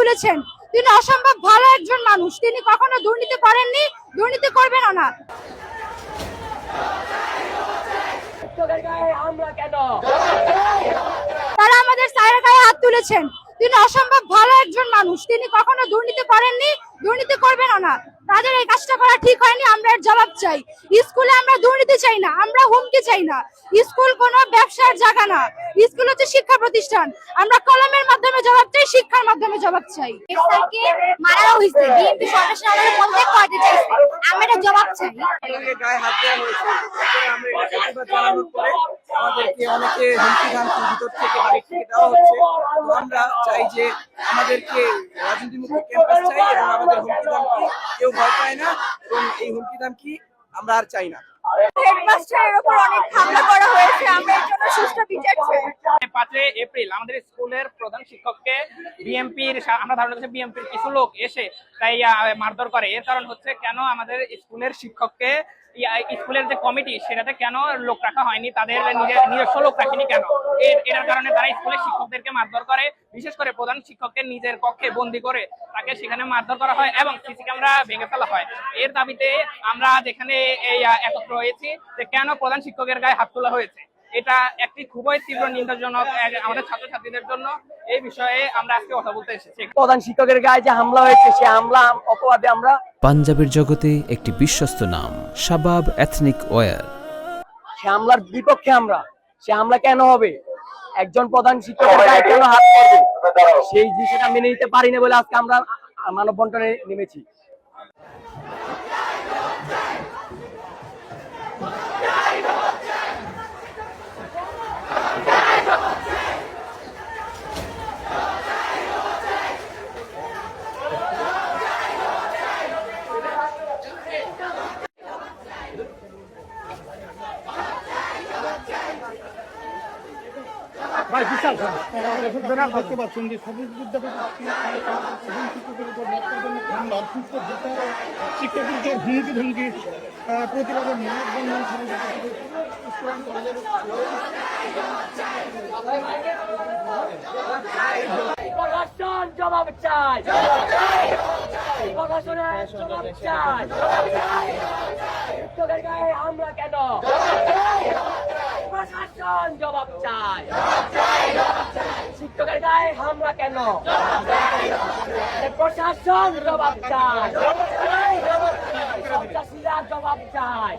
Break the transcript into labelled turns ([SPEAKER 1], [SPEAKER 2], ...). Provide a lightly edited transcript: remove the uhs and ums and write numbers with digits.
[SPEAKER 1] তুলেছেন। তিনি অসম্ভব ভালো একজন মানুষ, তিনি কখনো দুর্নীতি করেননি, দুর্নীতি করবেনও না। তারা আমাদের স্যারের গায়ে হাত তুলেছেন। তিনি অসম্ভব ভালো একজন মানুষ, তিনি কখনো দুর্নীতি করেননি, দুর্নীতি করবেনও না। তাদের এই কাজটা করা ঠিক হয়নি, আমরা এর জবাব চাই। স্কুলে আমরা দুর্নীতি চাই না, আমরা হুমকি চাই না। স্কুল কোনো ব্যবসার জায়গা না, স্কুল হচ্ছে শিক্ষা প্রতিষ্ঠান। আমরা কলমের মাধ্যমে জবাব চাই, শিক্ষার মাধ্যমে জবাব চাই।
[SPEAKER 2] স্যারকে মারা হয়েছে, বিএনপি সদস্য আমাদের বলতে কয়তে চাইছে, আমরা এটা জবাব চাই।
[SPEAKER 3] গায়ে হাত দেওয়া হয়েছে, আমরা এটা প্রতিবাদ জানানোর পরে আমাদেরকে অনেকে হুমকি ধামকি ভিতর থেকে বাড়ি থেকে দেওয়া হচ্ছে। তো আমরা চাই যে আমাদেরকে রাজনীতিমুক্ত ক্যাম্পাস চাই এবং আমাদের হুমকি ধামকি কেউ ভয় পায় না, এবং এই হুমকি ধামকি আমরা আর চাই না।
[SPEAKER 1] হেডমাস্টারের উপর অনেক হামলা করা হয়েছে, আমরা এর জন্য সুষ্ঠু বিচার চাই।
[SPEAKER 4] 5 এপ্রিল আমাদের স্কুলের প্রধান শিক্ষককে বিএনপির, আমরা ধারণা করছি বিএনপির কিছু লোক এসে তাই মারধর করে। এর কারণ হচ্ছে কেন আমাদের স্কুলের শিক্ষককে, স্কুলের যে কমিটি সেটাতে কেন লোক রাখা হয়নি, তাদের নিজস্ব লোক রাখেনি কেন, এটার কারণে তারা স্কুলের শিক্ষকদেরকে মারধর করে। বিশেষ করে প্রধান শিক্ষককে নিজের কক্ষে বন্দি করে তাকে সেখানে মারধর করা হয় এবং সিসি ক্যামেরা ভেঙে ফেলা হয়। এর দাবিতে আমরা যেখানে এই একত্র হয়েছি যে কেন প্রধান শিক্ষকের গায়ে হাত তোলা হয়েছে, এটা একটি খুবই তীব্র নিন্দাজনক আমাদের ছাত্রছাত্রীদের জন্য। এই বিষয়ে আমরা আজকে কথা বলতে এসেছি।
[SPEAKER 3] প্রধান শিক্ষকের গায়ে যে হামলা হয়েছে, সে হামলা অপবাদে আমরা
[SPEAKER 5] পাঞ্জাবের জগতে একটি বিশ্বস্ত নাম শাবাব এথনিক ওয়্যার।
[SPEAKER 3] সে হামলার বিপক্ষে আমরা। সে হামলা কেন হবে, একজন প্রধান শিক্ষকের গায়ে কেন হাত পড়বে, সেই জিনিসটা মেনে নিতে পারি না বলে আজকে আমরা মানববন্ধনে নেমেছি।
[SPEAKER 6] দেখতে পাচ্ছেন যে সবুজ শিক্ষকের উপর শিক্ষকদের হুমকি ধমকি প্রতিবাদের
[SPEAKER 3] জবাব চাই, প্রশাসনের জবাব চাই। শিক্ষকের গায়ে হামলা কেন, প্রশাসন জবাব চাই। শিক্ষকের গায়ে হামলা কেন, প্রশাসন জবাব চাই। সন্ত্রাসীরা জবাব চাই।